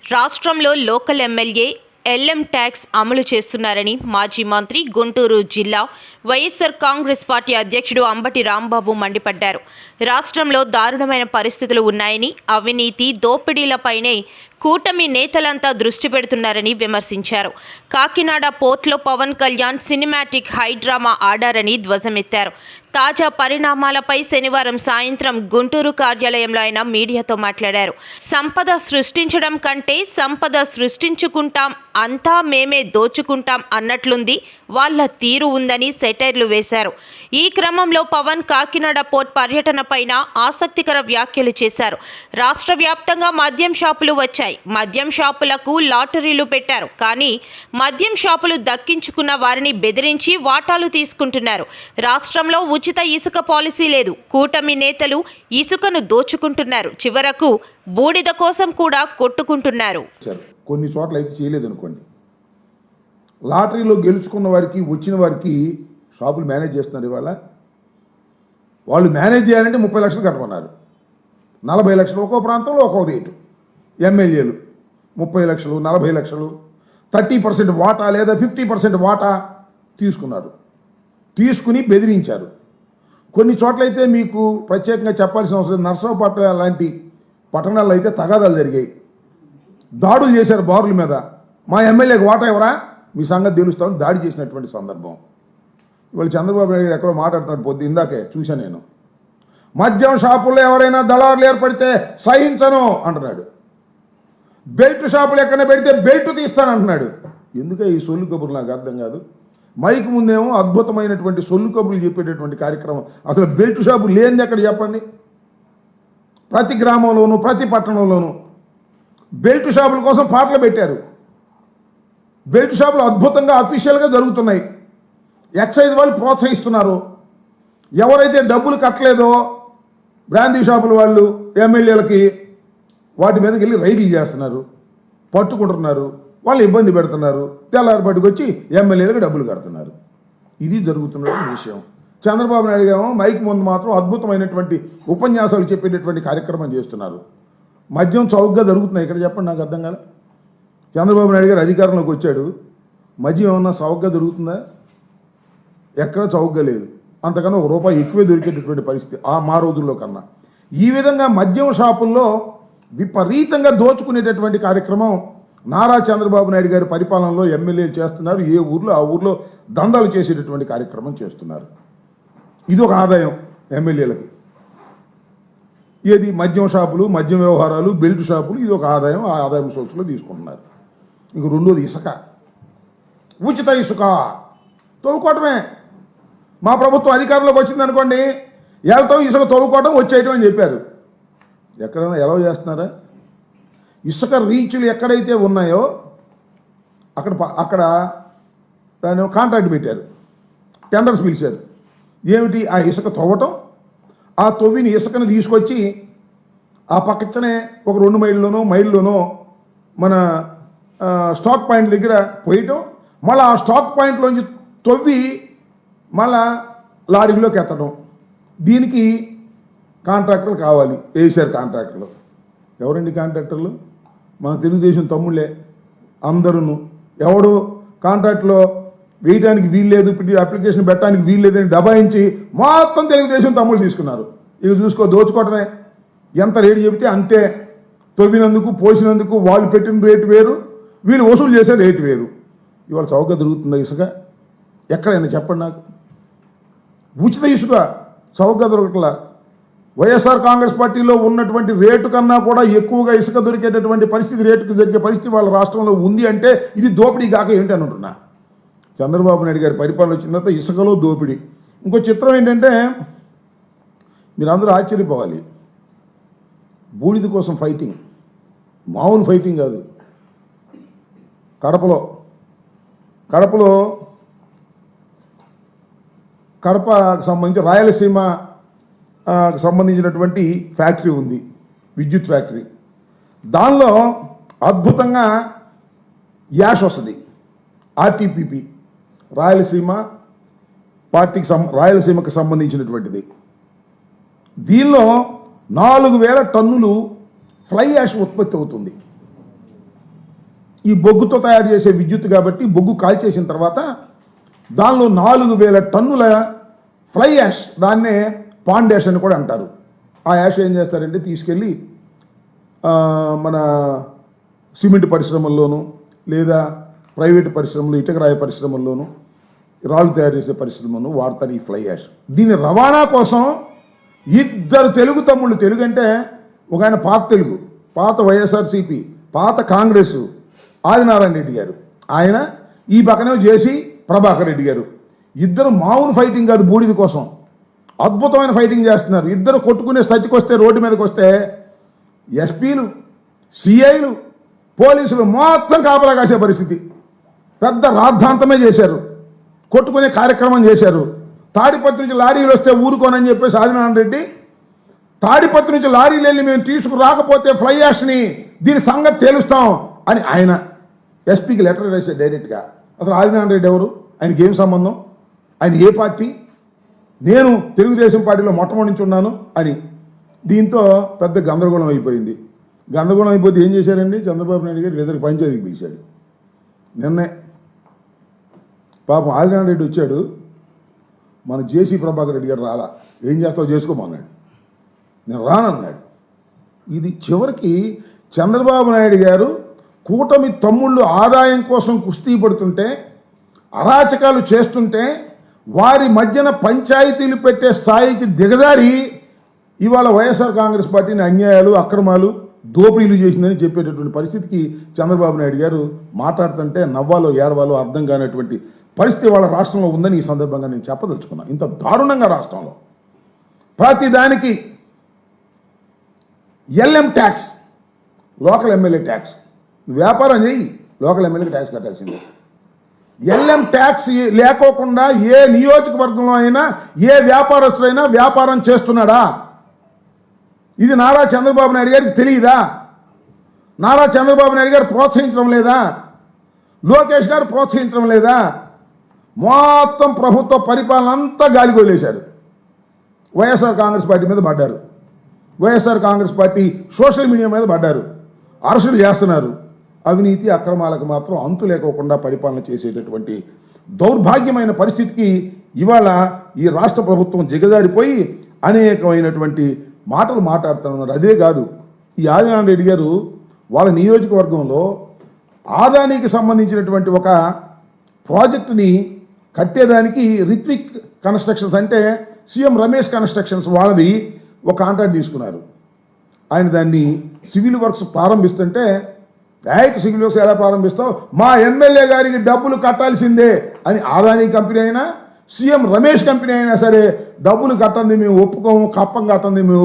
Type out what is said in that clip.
రాష్ట్రంలో local MLA LM tax అమలు చేస్తున్నారని మాజీ మంత్రి గుంటూరు జిల్లా వైఎస్ఆర్ కాంగ్రెస్ పార్టీ అధ్యక్షుడు అంబటి రాంబాబు మండిపడ్డారు. రాష్ట్రంలో దారుణమైన పరిస్థితులు ఉన్నాయని, అవినీతి దోపిడీలపైనే కూటమి నేతలంతా దృష్టి పెడుతున్నారని విమర్శించారు. కాకినాడ పోర్టులో పవన్ కళ్యాణ్ సినిమాటిక్ హైడ్రామా ఆడారని ధ్వజమెత్తారు. తాజా పరిణామాలపై శనివారం సాయంత్రం గుంటూరు కార్యాలయంలో ఆయన మీడియాతో మాట్లాడారు. సంపద సృష్టించడం కంటే సంపద సృష్టించుకుంటాం, అంతా మేమే దోచుకుంటాం అన్నట్లుంది వాళ్ళ తీరు ఉందని సెటైర్లు వేశారు. ఈ క్రమంలో పవన్ కాకినాడ పోర్ట్ పర్యటన పైన ఆసక్తికర వ్యాఖ్యలు చేశారు. రాష్ట్ర వ్యాప్తంగా మద్యం షాపులు వచ్చాయి. మద్యం షాపులకు లాటరీలు పెట్టారు. కానీ మద్యం షాపులు దక్కించుకున్న వారిని బెదిరించి వాటాలు తీసుకుంటున్నారు. రాష్ట్రంలో ఉచిత ఇసుక పాలసీ లేదు. కూటమి నేతలు ఇసుకను దోచుకుంటున్నారు. చివరకు బూడిద కోసం కూడా కొట్టుకుంటున్నారు. కొన్ని చోట్ల అయితే చేయలేదు అనుకోండి. లాటరీలో గెలుచుకున్న వారికి, వచ్చిన వారికి షాపులు మేనేజ్ చేస్తున్నారు. ఇవాళ వాళ్ళు మేనేజ్ చేయాలంటే 30 లక్షలు కట్టమన్నారు. 40 లక్షలు ఒక్కో ప్రాంతంలో ఒక్కో రేటు. ఎమ్మెల్యేలు 30 లక్షలు, 40 లక్షలు, 30% వాటా లేదా 50% వాటా తీసుకున్నారు. తీసుకుని బెదిరించారు. కొన్ని చోట్లయితే మీకు ప్రత్యేకంగా చెప్పాల్సిన అవసరం, నర్సరావుపేట లాంటి పట్టణాల్లో అయితే తగాదాలు జరిగాయి. దాడులు చేశారు బారుల మీద. మా ఎమ్మెల్యేకి వాటా ఎవరా, మీ సంగతి తెలుస్తామని దాడి చేసినటువంటి సందర్భం. ఇవాళ చంద్రబాబు నాయుడు ఎక్కడో మాట్లాడుతున్నాడు. పొద్దు ఇందాకే చూశాను నేను. మద్యం షాపుల్లో ఎవరైనా దళారులు ఏర్పడితే సహించను అంటున్నాడు. బెల్ట్ షాపులు ఎక్కడ పెడితే బెల్ట్ తీస్తానంటున్నాడు. ఎందుకే ఈ సొల్లు కబుర్లు నాకు అర్థం కాదు. మైక్ ముందేమో అద్భుతమైనటువంటి సొల్లు కబుర్లు చెప్పేటటువంటి కార్యక్రమం. అసలు బెల్ట్ షాపు లేనిది ఎక్కడ చెప్పండి. ప్రతి గ్రామంలోనూ ప్రతి పట్టణంలోనూ బెల్ట్ షాపుల కోసం పాటలు పెట్టారు. బెల్ట్ షాపులు అద్భుతంగా అఫీషియల్గా జరుగుతున్నాయి. ఎక్సైజ్ వాళ్ళు ప్రోత్సహిస్తున్నారు. ఎవరైతే డబ్బులు కట్టలేదో బ్రాందీ షాపుల వాళ్ళు ఎమ్మెల్యేలకి వాటి మీదకి వెళ్ళి రైడ్లు చేస్తున్నారు, పట్టుకుంటున్నారు, వాళ్ళు ఇబ్బంది పెడుతున్నారు. తెల్లారిపాటికి వచ్చి ఎమ్మెల్యేలకు డబ్బులు కడుతున్నారు. ఇది జరుగుతున్న విషయం. చంద్రబాబు నాయుడు గారు మైక్ ముందు మాత్రం అద్భుతమైనటువంటి ఉపన్యాసాలు చెప్పేటటువంటి కార్యక్రమం చేస్తున్నారు. మద్యం చౌకగా జరుగుతున్నాయి ఇక్కడ చెప్పండి, నాకు అర్థం కాలే. చంద్రబాబు నాయుడు గారు అధికారంలోకి వచ్చాడు, మద్యం ఏమన్నా చౌకగా దొరుకుతుందా? ఎక్కడ చౌకగా లేదు. అంతకన్నా ₹1 ఎక్కువే దొరికేటటువంటి పరిస్థితి మా రోజుల్లో కన్నా. ఈ విధంగా మద్యం షాపుల్లో విపరీతంగా దోచుకునేటటువంటి కార్యక్రమం నారా చంద్రబాబు నాయుడు గారి పరిపాలనలో ఎమ్మెల్యేలు చేస్తున్నారు. ఏ ఊర్లో ఆ ఊర్లో దందాలు చేసేటటువంటి కార్యక్రమం చేస్తున్నారు. ఇది ఒక ఆదాయం ఎమ్మెల్యేలకి. ఏది మద్యం షాపులు, మద్యం వ్యవహారాలు, బెల్ట్ షాపులు, ఇది ఒక ఆదాయం. ఆ ఆదాయం సోర్సులో తీసుకుంటున్నారు. ఇంక రెండోది ఇసుక. ఉచిత ఇసుక తవ్వుకోవటమే. మా ప్రభుత్వం అధికారంలోకి వచ్చిందనుకోండి, వెళ్తాం ఇసుక తవ్వుకోవటం వచ్చేయటం అని చెప్పారు. ఎక్కడైనా ఎలా చేస్తున్నారా? ఇసుక రీచ్లు ఎక్కడైతే ఉన్నాయో అక్కడ దాని కాంట్రాక్ట్ పెట్టారు, టెండర్స్ పిలిచారు. ఏమిటి? ఆ ఇసుక తవ్వటం, ఆ తవ్విని ఇసుకను తీసుకొచ్చి ఆ పక్కనే ఒక 2 మైళ్ళలోనో మన స్టాక్ పాయింట్ దగ్గర పోయటం, మళ్ళీ ఆ స్టాక్ పాయింట్లోంచి తవ్వి మళ్ళా లారీలోకి ఎత్తడం. దీనికి కాంట్రాక్టర్లు కావాలి. వేసారు కాంట్రాక్టర్లు. ఎవరండి కాంట్రాక్టర్లు? మన తెలుగుదేశం తమ్ముళ్ళే అందరూ. ఎవడు కాంట్రాక్ట్లో వేయడానికి వీల్లేదు, అప్లికేషన్ పెట్టడానికి వీల్లేదని దబాయించి మొత్తం తెలుగుదేశం తమ్ముళ్ళు తీసుకున్నారు. ఇక చూసుకో, దోచుకోవటమే. ఎంత రేటు చెబితే అంతే. తవ్వినందుకు, పోసినందుకు వాళ్ళు పెట్టిన రేటు వేరు, వీళ్ళు వసూలు చేసే రేటు వేరు. ఇవాళ చౌకగా దొరుకుతుందా ఇసుక? ఎక్కడైనా చెప్పండి నాకు. ఉచిత ఇసుక చౌకగా దొరకట్లా. వైఎస్ఆర్ కాంగ్రెస్ పార్టీలో ఉన్నటువంటి రేటు కన్నా కూడా ఎక్కువగా ఇసుక దొరికేటటువంటి పరిస్థితి, రేటుకు దొరికే పరిస్థితి వాళ్ళ రాష్ట్రంలో ఉంది అంటే ఇది దోపిడీ కాక ఏంటి అని అంటున్నా. చంద్రబాబు నాయుడు గారి పరిపాలన వచ్చిన తర్వాత ఇసుకలో దోపిడీ. ఇంకో చిత్రం ఏంటంటే, మీరందరూ ఆశ్చర్యపోవాలి. బూడిద కోసం ఫైటింగ్, మామూలు ఫైటింగ్ కాదు. కడపకు సంబంధించి రాయలసీమ సంబంధించినటువంటి ఫ్యాక్టరీ ఉంది. విద్యుత్ ఫ్యాక్టరీ. దానిలో అద్భుతంగా యాష్ వస్తుంది. ఆర్టీపీపీ రాయలసీమకు సంబంధించినటువంటిది. దీనిలో 4000 టన్నులు ఫ్లై యాష్ ఉత్పత్తి అవుతుంది. ఈ బొగ్గుతో తయారు చేసే విద్యుత్ కాబట్టి బొగ్గు కాల్చేసిన తర్వాత దానిలో 4000 టన్నుల ఫ్లై యాష్, దాన్నే పాండ్ యాష్ అని కూడా అంటారు. ఆ యాష్ ఏం చేస్తారంటే తీసుకెళ్ళి మన సిమెంట్ పరిశ్రమల్లోనూ లేదా ప్రైవేటు పరిశ్రమలు, ఇటుకరాయ పరిశ్రమల్లోనూ, రాళ్ళు తయారు చేసే పరిశ్రమను వాడతారు ఈ ఫ్లై యాష్. దీని రవాణా కోసం ఇద్దరు తెలుగు తమ్ముళ్ళు, తెలుగు అంటే ఒక ఆయన పాత వైఎస్ఆర్సీపీ, పాత కాంగ్రెస్ ఆదినారాయణ రెడ్డి గారు, ఆయన ఈ పక్కనే జేసీ ప్రభాకర్ రెడ్డి గారు, ఇద్దరు మామూలు ఫైటింగ్ కాదు, బూడిద కోసం అద్భుతమైన ఫైటింగ్ చేస్తున్నారు. ఇద్దరు కొట్టుకునే స్థితికి వస్తే, రోడ్డు మీదకి వస్తే ఎస్పీలు, సిఐలు, పోలీసులు మొత్తం కాపలా కాసే పరిస్థితి. పెద్ద రాద్ధాంతమే చేశారు, కొట్టుకునే కార్యక్రమం చేశారు. తాడిపత్రి నుంచి లారీలు వస్తే ఊరుకోనని చెప్పేసి ఆదినారాయణ రెడ్డి, తాడిపత్రి నుంచి లారీలు వెళ్ళి మేము తీసుకురాకపోతే ఫ్లై యాష్ని దీని సంగతి తేలుస్తాం అని ఆయన ఎస్పీకి లెటర్ రాశారు డైరెక్ట్గా. అసలు ఆదినారాయణ రెడ్డి ఎవరు? ఆయనకి ఏం సంబంధం? ఆయన ఏ పార్టీ? నేను తెలుగుదేశం పార్టీలో మొట్టమొదటి నుంచి ఉన్నాను అని. దీంతో పెద్ద గందరగోళం అయిపోయింది. గందరగోళం అయిపోతే ఏం చేశారండి, చంద్రబాబు నాయుడు గారు ఇద్దరికి పంచాయతీకి పిలిచాడు. నిన్నే పాపం ఆదినారాయణ రెడ్డి వచ్చాడు, మన జేసీ ప్రభాకర్ రెడ్డి గారు రాలా, ఏం చేస్తావు చేసుకోమన్నాడు. నేను రానన్నాడు. ఇది చివరికి చంద్రబాబు నాయుడు గారు కూటమి తమ్ముళ్ళు ఆదాయం కోసం కుస్తీ పడుతుంటే, అరాచకాలు చేస్తుంటే, వారి మధ్యన పంచాయతీలు పెట్టే స్థాయికి దిగజారి ఇవాళ వైఎస్ఆర్ కాంగ్రెస్ పార్టీని అన్యాయాలు, అక్రమాలు, దోపిడీలు చేసిందని చెప్పేటటువంటి పరిస్థితికి చంద్రబాబు నాయుడు గారు మాట్లాడుతుంటే నవ్వాలో ఏడవాలో అర్థం కానటువంటి పరిస్థితి వాళ్ళ రాష్ట్రంలో ఉందని ఈ సందర్భంగా నేను చెప్పదలుచుకున్నాను. ఇంత దారుణంగా రాష్ట్రంలో ప్రతిదానికి LM tax, local MLA tax. వ్యాపారం చేయి, లోకల్ ఎమ్మెల్యేకి ట్యాక్స్ కట్టాల్సిందే. ఎల్ఎం ట్యాక్స్ లేకోకుండా ఏ నియోజకవర్గంలో అయినా ఏ వ్యాపారస్తుడైనా వ్యాపారం చేస్తున్నాడా? ఇది నారా చంద్రబాబు నాయుడు గారికి తెలియదా? నారా చంద్రబాబు నాయుడు గారు ప్రోత్సహించడం లేదా? లోకేష్ గారు ప్రోత్సహించడం లేదా? మొత్తం ప్రభుత్వ పరిపాలన అంతా గాలికి వదిలేశారు. వైఎస్ఆర్ కాంగ్రెస్ పార్టీ మీద పడ్డారు. YSR Congress party social media మీద పడ్డారు, అరెస్టులు చేస్తున్నారు. అవినీతి అక్రమాలకు మాత్రం అంతు లేకోకుండా పరిపాలన చేసేటటువంటి దౌర్భాగ్యమైన పరిస్థితికి ఇవాళ ఈ రాష్ట్ర ప్రభుత్వం దిగజారిపోయి అనేకమైనటువంటి మాటలు మాట్లాడుతున్నారు. అదే కాదు, ఈ ఆదినారాయణ రెడ్డి గారు వాళ్ళ నియోజకవర్గంలో ఆదానికి సంబంధించినటువంటి ఒక ప్రాజెక్టుని కట్టేదానికి రిత్విక్ కన్స్ట్రక్షన్స్ అంటే సీఎం రమేష్ కన్స్ట్రక్షన్స్ వాళ్ళది ఒక కాంట్రాక్ట్ తీసుకున్నారు. ఆయన దాన్ని సివిల్ వర్క్స్ ప్రారంభిస్తుంటే, సివిల్ వర్క్స్ ఎలా ప్రారంభిస్తావు, మా ఎమ్మెల్యే గారికి డబ్బులు కట్టాల్సిందే అని ఆదాని కంపెనీ అయినా సీఎం రమేష్ కంపెనీ అయినా సరే డబ్బులు కట్టండి మేము ఒప్పుకోము, కప్పం కట్టండి మేము